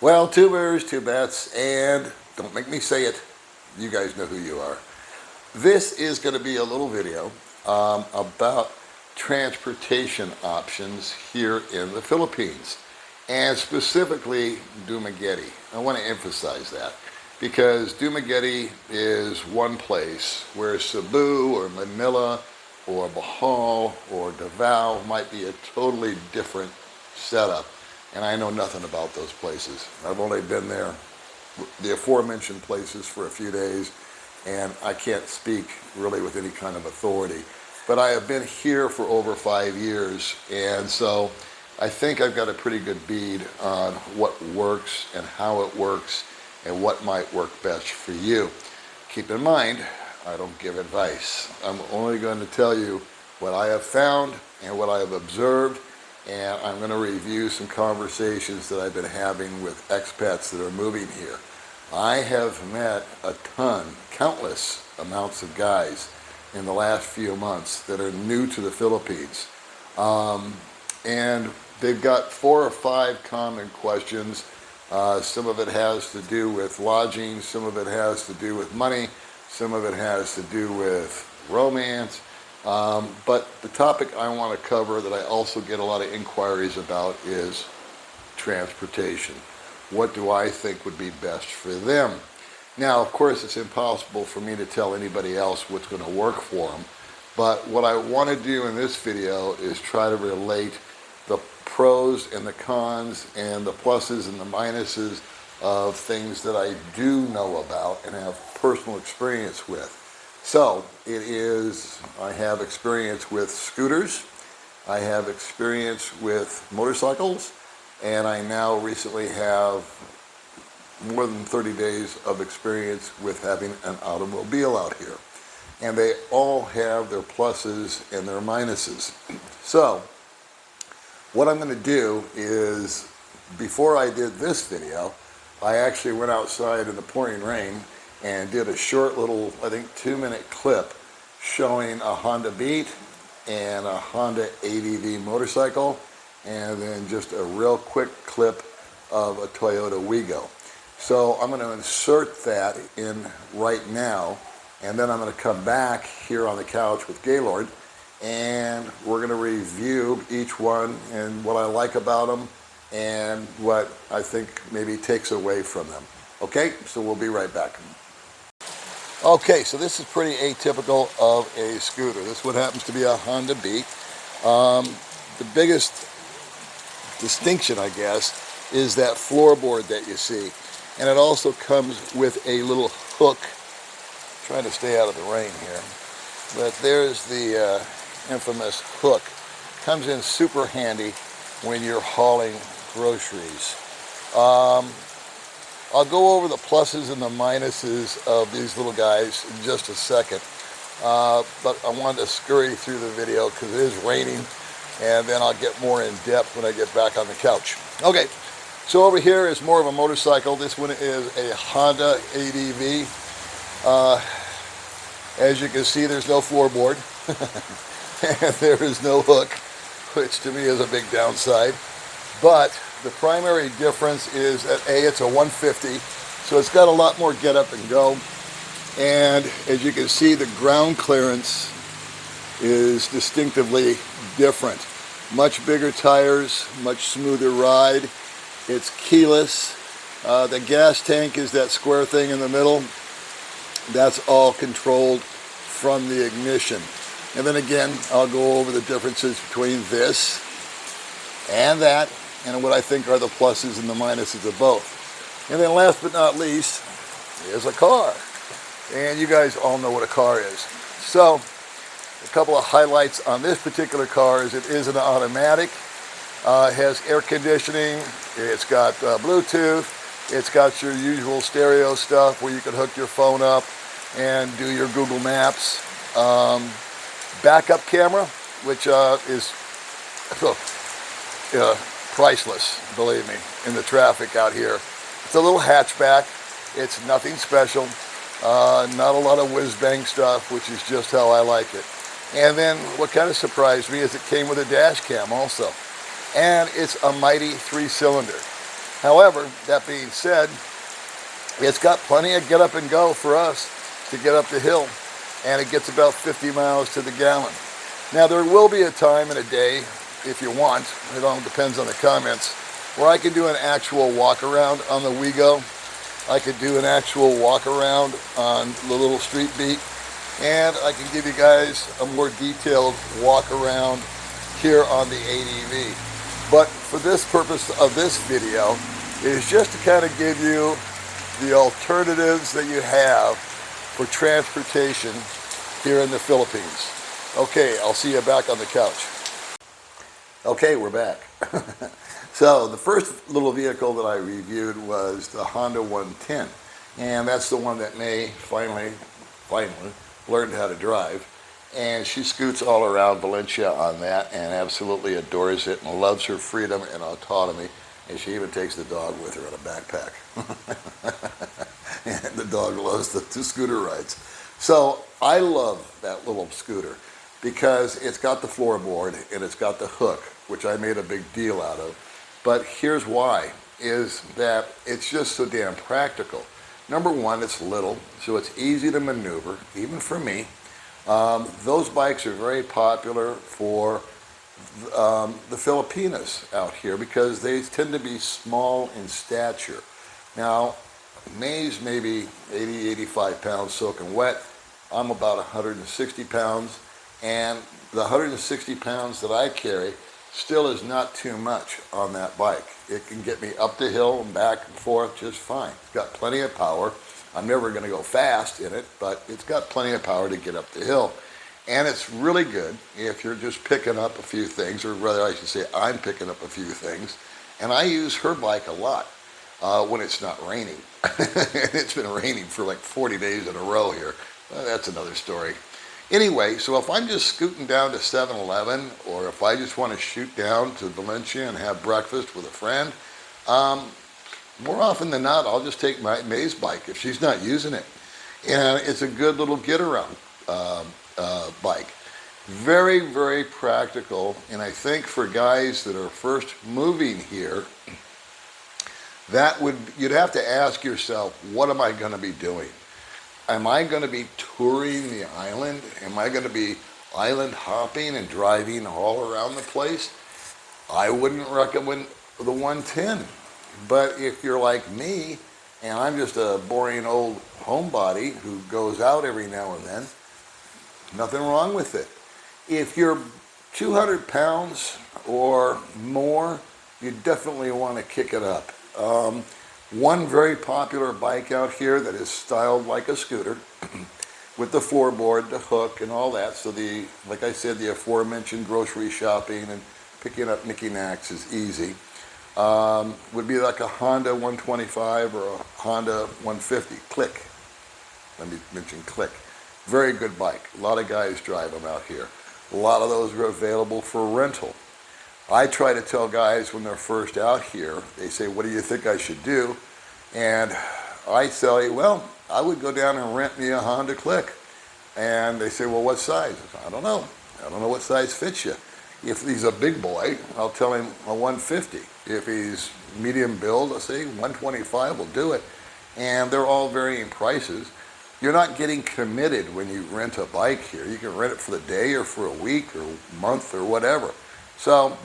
Well, two bears, two bets, and don't make me say it. You guys know who you are. This is going to be a little video about transportation options here in the Philippines, and specifically Dumaguete. I want to emphasize that because Dumaguete is one place where Cebu or Manila or Bohol or Davao might be a totally different setup. And I know nothing about those places. I've only been there, the aforementioned places, for a few days, and I can't speak really with any kind of authority. But I have been here for over 5 years, and so I think I've got a pretty good bead on what works and how it works and what might work best for you. Keep in mind, I don't give advice. I'm only going to tell you what I have found and what I have observed, and I'm going to review some conversations that I've been having with expats that are moving here. I have met a ton, countless amounts of guys in the last few months that are new to the Philippines. And they've got 4 or 5 common questions. Some of it has to do with lodging, some of it has to do with money, some of it has to do with romance. But the topic I want to cover that I also get a lot of inquiries about is transportation. What do I think would be best for them? Now, of course, it's impossible for me to tell anybody else what's going to work for them. But what I want to do in this video is try to relate the pros and the cons and the pluses and the minuses of things that I do know about and have personal experience with. So I have experience with scooters, I have experience with motorcycles, and I now recently have more than 30 days of experience with having an automobile out here. And they all have their pluses and their minuses. So what I'm going to do is, before I did this video, I actually went outside in the pouring rain and did a short little, I think 2-minute clip showing a Honda Beat and a Honda ADV motorcycle, and then just a real quick clip of a Toyota Wigo. So I'm going to insert that in right now, and then I'm going to come back here on the couch with Gaylord, and we're going to review each one and what I like about them and what I think maybe takes away from them. Okay, so we'll be right back. Okay, so this is pretty atypical of a scooter. This one happens to be a Honda Beat. The biggest distinction, I guess, is that floorboard that you see. And it also comes with a little hook. I'm trying to stay out of the rain here. But there's the infamous hook. Comes in super handy when you're hauling groceries. I'll go over the pluses and the minuses of these little guys in just a second. But I wanted to scurry through the video because it is raining, and then I'll get more in depth when I get back on the couch. Okay, so over here is more of a motorcycle. This one is a Honda ADV. As you can see, there's no floorboard, and there is no hook, which to me is a big downside. But the primary difference is that A, it's a 150, so it's got a lot more get up and go. And as you can see, the ground clearance is distinctively different. Much bigger tires, much smoother ride. It's keyless. The gas tank is that square thing in the middle. That's all controlled from the ignition. And then again, I'll go over the differences between this and that, and what I think are the pluses and the minuses of both. And then last but not least, is a car. And you guys all know what a car is. So, a couple of highlights on this particular car is it is an automatic. It has air conditioning, it's got Bluetooth, it's got your usual stereo stuff where you can hook your phone up and do your Google Maps. Backup camera, which is priceless, believe me, in the traffic out here. It's a little hatchback. It's nothing special. Not a lot of whiz-bang stuff, which is just how I like it. And then what kind of surprised me is it came with a dash cam also. And it's a mighty 3-cylinder. However, that being said, it's got plenty of get up and go for us to get up the hill, and it gets about 50 miles to the gallon. Now, there will be a time in a day, if you want, it all depends on the comments, where I can do an actual walk around on the WeGo. I could do an actual walk around on the little street beat, and I can give you guys a more detailed walk around here on the ADV. But for this purpose of this video, it is just to kind of give you the alternatives that you have for transportation here in the Philippines. Okay, I'll see you back on the couch. Okay, we're back. So the first little vehicle that I reviewed was the Honda 110, and that's the one that May finally learned how to drive, and she scoots all around Valencia on that and absolutely adores it and loves her freedom and autonomy, and she even takes the dog with her in a backpack. And the dog loves the scooter rides. So I love that little scooter because it's got the floorboard and it's got the hook, which I made a big deal out of. But here's why, is that it's just so damn practical. Number one, it's little, so it's easy to maneuver, even for me. Those bikes are very popular for the Filipinas out here because they tend to be small in stature. Now, May's maybe 80, 85 pounds soaking wet. I'm about 160 pounds, and the 160 pounds that I carry still is not too much on that bike. It can get me up the hill and back and forth just fine. It's got plenty of power. I'm never going to go fast in it, but it's got plenty of power to get up the hill. And it's really good if you're just picking up a few things, or rather I should say I'm picking up a few things. And I use her bike a lot when it's not raining. It's been raining for like 40 days in a row here. That's another story. Anyway, so if I'm just scooting down to 7-Eleven, or if I just want to shoot down to Valencia and have breakfast with a friend, more often than not, I'll just take May's bike if she's not using it. And it's a good little get-around bike. Very, very practical, and I think for guys that are first moving here, you'd have to ask yourself, what am I going to be doing? Am I going to be touring the island? Am I going to be island hopping and driving all around the place? I wouldn't recommend the 110. But if you're like me, and I'm just a boring old homebody who goes out every now and then, nothing wrong with it. If you're 200 pounds or more, you definitely want to kick it up. One very popular bike out here that is styled like a scooter with the floorboard, the hook, and all that. So like I said, the aforementioned grocery shopping and picking up knickknacks is easy. Would be like a Honda 125 or a Honda 150. Click. Let me mention Click. Very good bike. A lot of guys drive them out here. A lot of those are available for rental. I try to tell guys when they're first out here, they say, what do you think I should do? And I say, well, I would go down and rent me a Honda Click. And they say, well, what size? I say, I don't know. I don't know what size fits you. If he's a big boy, I'll tell him a 150. If he's medium build, I'll say 125 will do it. And they're all varying prices. You're not getting committed when you rent a bike here. You can rent it for the day or for a week or a month or whatever. So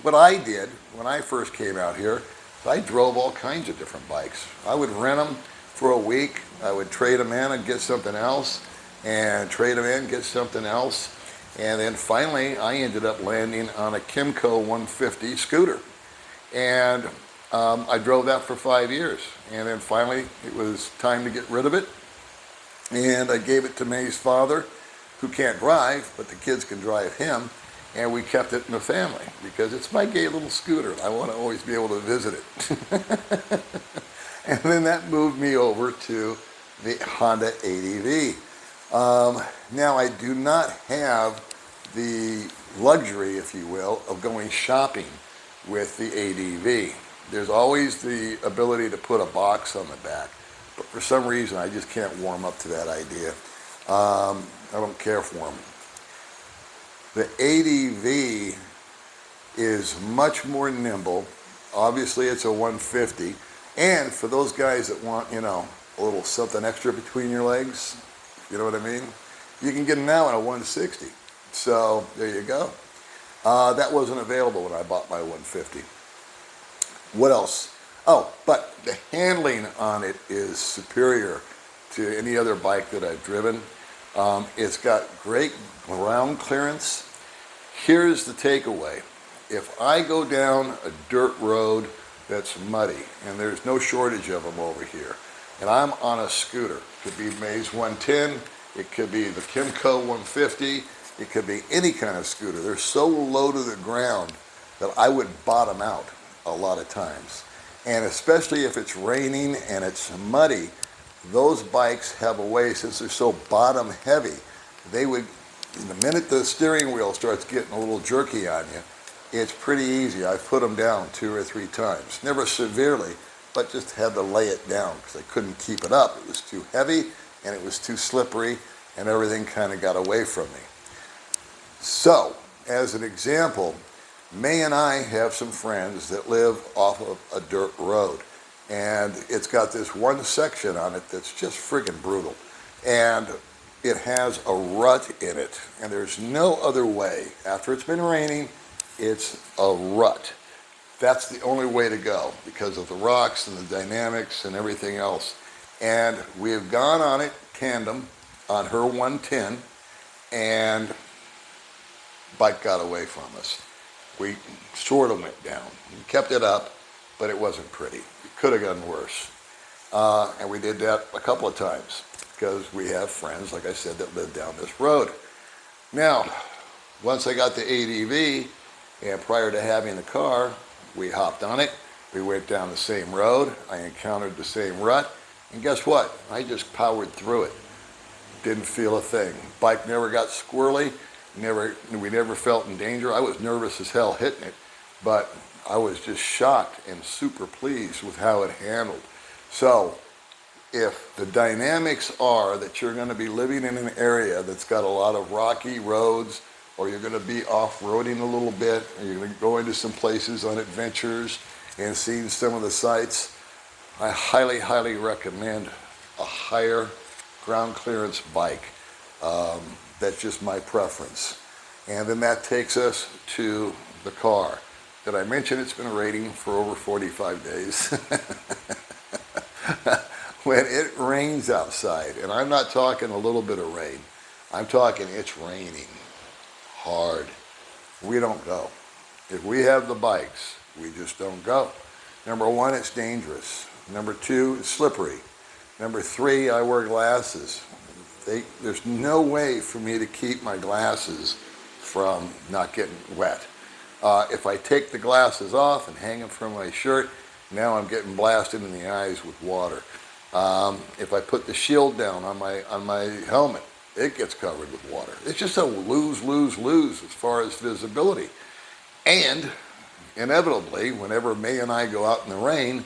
what I did when I first came out here, I drove all kinds of different bikes. I would rent them for a week. I would trade them in and get something else, and trade them in, get something else. And then finally, I ended up landing on a Kymco 150 scooter. And I drove that for 5 years. And then finally, it was time to get rid of it. And I gave it to May's father, who can't drive, but the kids can drive him. And we kept it in the family because it's my gay little scooter. I want to always be able to visit it. And then that moved me over to the Honda ADV. Now, I do not have the luxury, if you will, of going shopping with the ADV. There's always the ability to put a box on the back, but for some reason, I just can't warm up to that idea. I don't care for them. The ADV is much more nimble. Obviously, it's a 150. And for those guys that want, a little something extra between your legs, you know what I mean? You can get them now in a 160. So there you go. That wasn't available when I bought my 150. What else? Oh, but the handling on it is superior to any other bike that I've driven. It's got great ground clearance. Here's the takeaway. If I go down a dirt road that's muddy, and there's no shortage of them over here, and I'm on a scooter, it could be Maze 110, it could be the Kymco 150, it could be any kind of scooter. They're so low to the ground that I would bottom out a lot of times. And especially if it's raining and it's muddy, those bikes have a way, since they're so bottom heavy, they would, the minute the steering wheel starts getting a little jerky on you, it's pretty easy. I've put them down 2 or 3 times. Never severely, but just had to lay it down because I couldn't keep it up. It was too heavy and it was too slippery and everything kind of got away from me. So, as an example, May and I have some friends that live off of a dirt road. And it's got this one section on it that's just friggin' brutal. And it has a rut in it. And there's no other way. After it's been raining, it's a rut. That's the only way to go because of the rocks and the dynamics and everything else. And we have gone on it tandem on her 110, and bike got away from us. We sort of went down. We kept it up, but it wasn't pretty. It could have gotten worse. And we did that a couple of times because we have friends, like I said, that live down this road. Now, once I got the ADV, and prior to having the car, we hopped on it. We went down the same road. I encountered the same rut. And guess what? I just powered through it. Didn't feel a thing. Bike never got squirrely. We never felt in danger. I was nervous as hell hitting it, but I was just shocked and super pleased with how it handled. So if the dynamics are that you're going to be living in an area that's got a lot of rocky roads, or you're going to be off-roading a little bit, or you're going to go into some places on adventures and seeing some of the sights, I highly, highly recommend a higher ground clearance bike. That's just my preference. And then that takes us to the car. Did I mention it's been raining for over 45 days? When it rains outside, and I'm not talking a little bit of rain, I'm talking it's raining hard, we don't go. If we have the bikes, we just don't go. Number 1, it's dangerous. Number 2, it's slippery. Number 3, I wear glasses. There's no way for me to keep my glasses from not getting wet. If I take the glasses off and hang them from my shirt, now I'm getting blasted in the eyes with water. If I put the shield down on my helmet, it gets covered with water. It's just a lose, lose, lose as far as visibility. And inevitably, whenever May and I go out in the rain,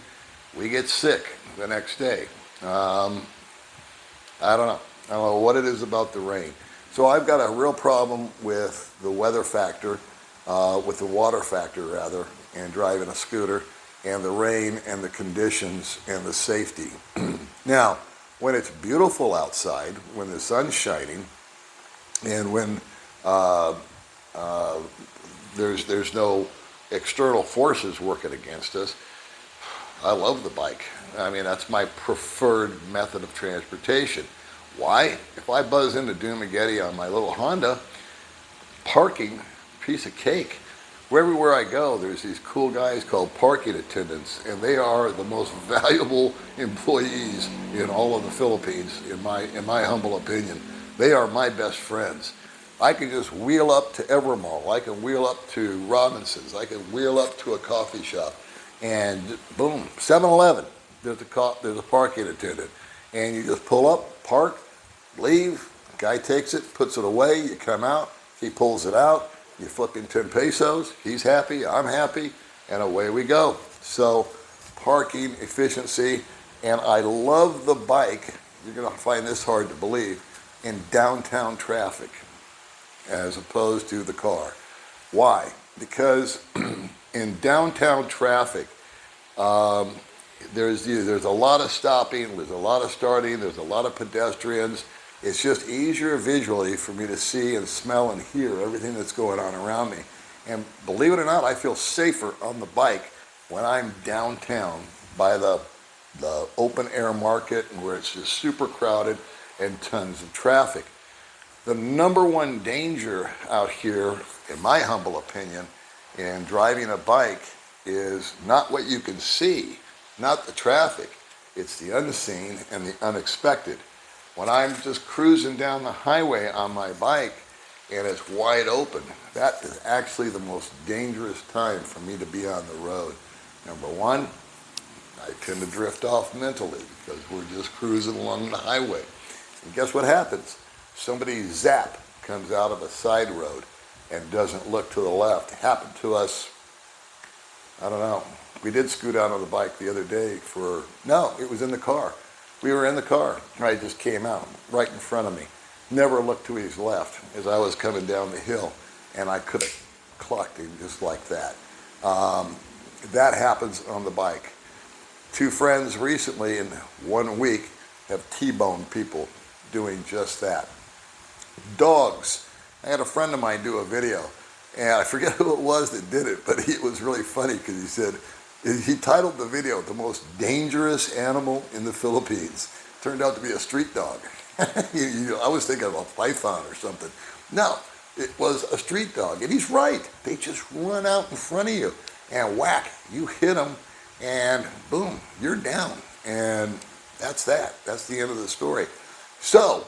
we get sick the next day. I don't know. I don't know what it is about the rain. So I've got a real problem with the weather factor, with the water factor rather, and driving a scooter, and the rain and the conditions and the safety. Now, when it's beautiful outside, when the sun's shining, and when there's no external forces working against us, I love the bike. I mean, that's my preferred method of transportation. Why? If I buzz into Dumageddon on my little Honda, parking, piece of cake. Everywhere I go, there's these cool guys called parking attendants, and they are the most valuable employees in all of the Philippines, in my humble opinion. They are my best friends. I can just wheel up to Evermall. I can wheel up to Robinson's. I can wheel up to a coffee shop, and boom, 7-Eleven. There's a parking attendant, and you just pull up, park, leave. Guy takes it, puts it away. You come out, he pulls it out. You flip in 10 pesos. He's happy. I'm happy, and away we go. So, parking efficiency, and I love the bike. You're going to find this hard to believe, in downtown traffic, as opposed to the car. Why? Because in downtown traffic, There's a lot of stopping, there's a lot of starting, there's a lot of pedestrians. It's just easier visually for me to see and smell and hear everything that's going on around me. And believe it or not, I feel safer on the bike when I'm downtown by the open air market where it's just super crowded and tons of traffic. The number one danger out here, in my humble opinion, in driving a bike is not what you can see, not the traffic. It's the unseen and the unexpected. When I'm just cruising down the highway on my bike and it's wide open, that is actually the most dangerous time for me to be on the road. Number one, I tend to drift off mentally because we're just cruising along the highway. And guess what happens? Somebody zap comes out of a side road and doesn't look to the left. It happened to us, I don't know. We did scoot out on the bike the other day no, it was in the car. We were in the car. I just came out right in front of me. Never looked to his left as I was coming down the hill, and I could have clocked him just like that. That happens on the bike. Two friends recently in 1 week have T-boned people doing just that. Dogs. I had a friend of mine do a video, and I forget who it was that did it, but it was really funny because he titled the video, "The Most Dangerous Animal in the Philippines." Turned out to be a street dog. I was thinking of a python or something. No, it was a street dog, and he's right. They just run out in front of you, and whack, you hit them, and boom, you're down. And that's that. That's the end of the story. So,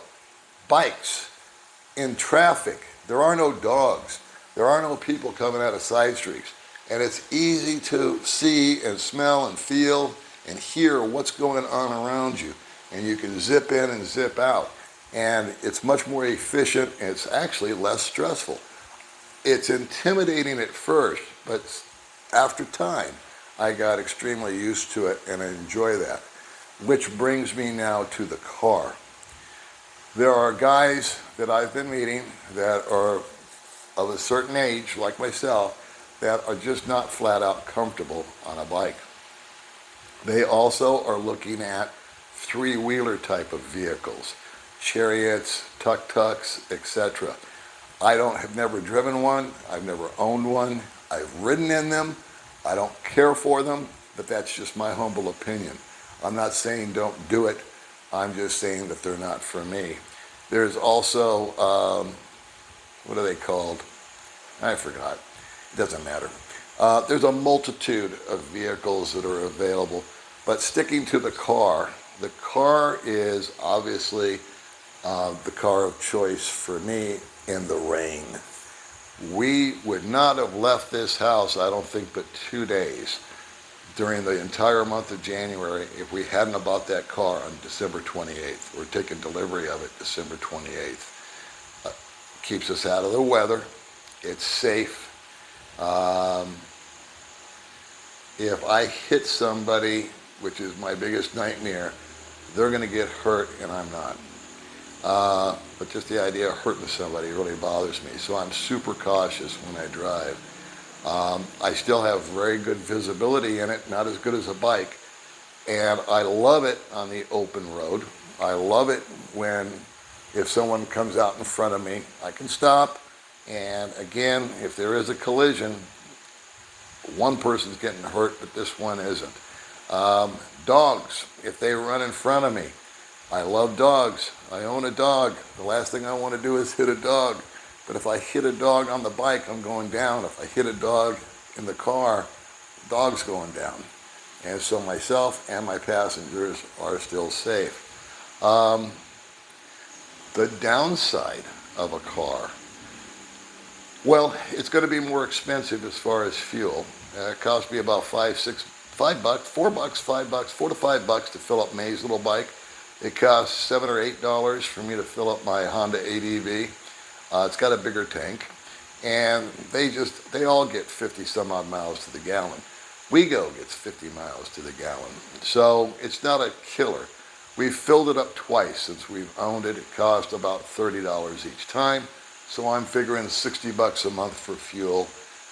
bikes. In traffic, there are no dogs. There are no people coming out of side streets. And it's easy to see and smell and feel and hear what's going on around you. And you can zip in and zip out. And it's much more efficient, and it's actually less stressful. It's intimidating at first, but after time, I got extremely used to it and I enjoy that. Which brings me now to the car. There are guys that I've been meeting that are of a certain age, like myself, that are just not flat out comfortable on a bike. They also are looking at three-wheeler type of vehicles, chariots, tuk-tuks, etc. I have never driven one, I've never owned one, I've ridden in them, I don't care for them, but that's just my humble opinion. I'm not saying don't do it, I'm just saying that they're not for me. There's also, what are they called? I forgot. It doesn't matter. There's a multitude of vehicles that are available, but sticking to the car is obviously the car of choice for me in the rain. We would not have left this house, I don't think, but 2 days during the entire month of January if we hadn't have bought that car on December 28th. We're taking delivery of it December 28th. Keeps us out of the weather. It's safe. If I hit somebody, which is my biggest nightmare, they're going to get hurt and I'm not. But just the idea of hurting somebody really bothers me. So I'm super cautious when I drive. I still have very good visibility in it, not as good as a bike. And I love it on the open road. I love it if someone comes out in front of me, I can stop. And again, if there is a collision, one person's getting hurt, but this one isn't. Dogs, if they run in front of me, I love dogs. I own a dog. The last thing I want to do is hit a dog. But if I hit a dog on the bike, I'm going down. If I hit a dog in the car, the dog's going down. And so myself and my passengers are still safe. The downside of a car, well, it's going to be more expensive as far as fuel. It cost me about $4 to $5 to fill up May's little bike. It costs $7 or $8 for me to fill up my Honda ADV. It's got a bigger tank, and they all get 50 some odd miles to the gallon. WeGo gets 50 miles to the gallon. So it's not a killer. We've filled it up twice since we've owned it. It cost about $30 each time. So I'm figuring $60 a month for fuel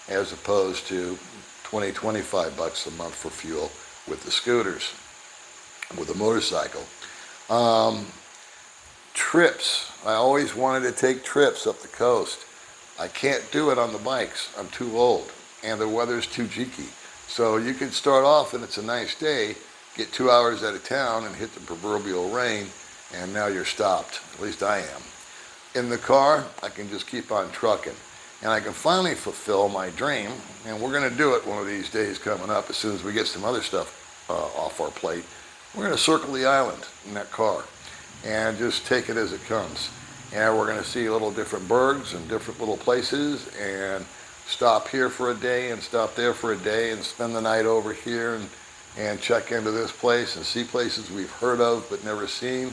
as opposed to $20, $25 a month for fuel with the scooters, with the motorcycle. Trips. I always wanted to take trips up the coast. I can't do it on the bikes. I'm too old, and the weather's too cheeky. So you can start off and it's a nice day, get 2 hours out of town and hit the proverbial rain, and now you're stopped. At least I am. In the car, I can just keep on trucking. And I can finally fulfill my dream, and we're going to do it one of these days coming up as soon as we get some other stuff off our plate. We're going to circle the island in that car and just take it as it comes. And we're going to see little different bergs and different little places, and stop here for a day and stop there for a day and spend the night over here and check into this place and see places we've heard of but never seen,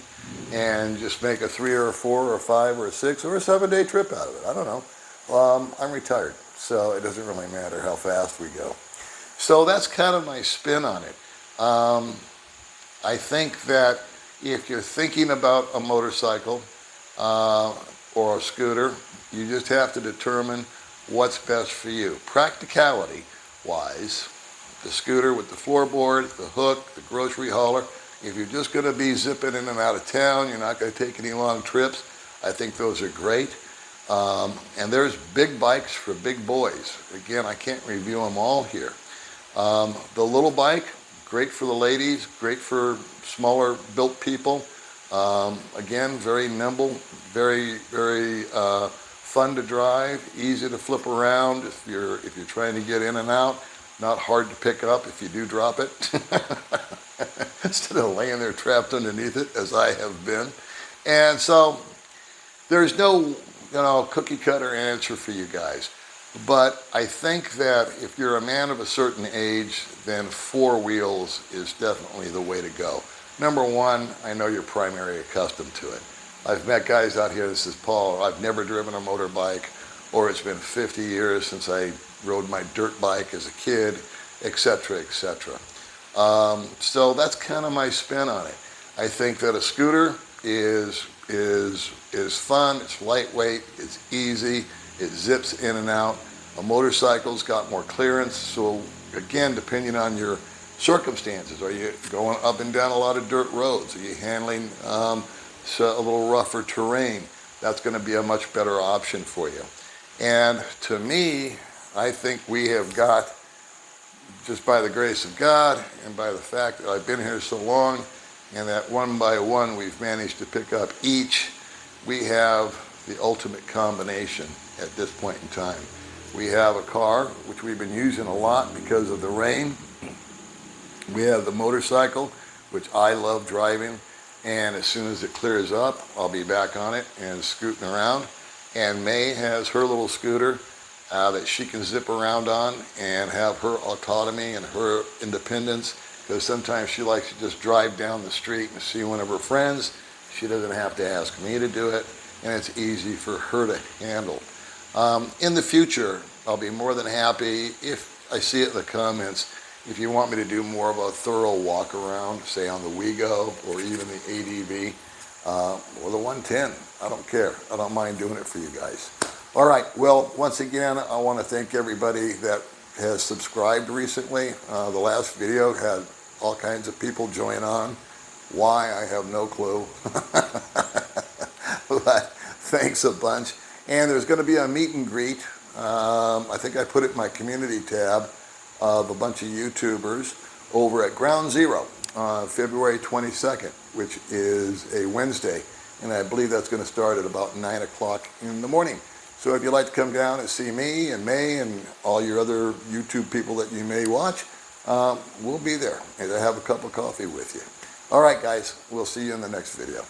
and just make a 3 or a 4 or a 5 or a 6 or a 7-day trip out of it. I don't know. I'm retired, so it doesn't really matter how fast we go. So that's kind of my spin on it. I think that if you're thinking about a motorcycle or a scooter, you just have to determine what's best for you. Practicality wise, the scooter with the floorboard, the hook, the grocery hauler, if you're just going to be zipping in and out of town, you're not going to take any long trips, I think those are great. And there's big bikes for big boys. Again, I can't review them all here. The little bike, great for the ladies, great for smaller built people. Again, very nimble, very fun to drive, easy to flip around if you're trying to get in and out. Not hard to pick up if you do drop it. Instead of laying there trapped underneath it, as I have been. And so there's no cookie cutter answer for you guys. But I think that if you're a man of a certain age, then 4 wheels is definitely the way to go. Number one, I know you're primarily accustomed to it. I've met guys out here that says, Paul, I've never driven a motorbike, or it's been 50 years since I rode my dirt bike as a kid, etc., etc. So that's kind of my spin on it. I think that a scooter is fun, it's lightweight, it's easy, it zips in and out. A motorcycle's got more clearance, so again, depending on your circumstances, are you going up and down a lot of dirt roads? Are you handling a little rougher terrain? That's going to be a much better option for you. And to me, I think we have got, just by the grace of God and by the fact that I've been here so long, and that one by one we've managed to pick up each, we have the ultimate combination at this point in time. We have a car, which we've been using a lot because of the rain. We have the motorcycle, which I love driving, and as soon as it clears up, I'll be back on it and scooting around. And May has her little scooter that she can zip around on and have her autonomy and her independence, because sometimes she likes to just drive down the street and see one of her friends. She doesn't have to ask me to do it, and it's easy for her to handle. In the future, I'll be more than happy, if I see it in the comments, if you want me to do more of a thorough walk around, say on the Wego or even the ADV or the 110. I don't care. I don't mind doing it for you guys. All right. Well, once again, I want to thank everybody that has subscribed recently. The last video had all kinds of people join on. Why, I have no clue. But thanks a bunch. And there's going to be a meet and greet. I think I put it in my community tab of a bunch of YouTubers over at Ground Zero, February 22nd, which is a Wednesday. And I believe that's going to start at about 9 o'clock in the morning. So if you'd like to come down and see me and May and all your other YouTube people that you may watch, we'll be there and I'll have a cup of coffee with you. All right, guys, we'll see you in the next video.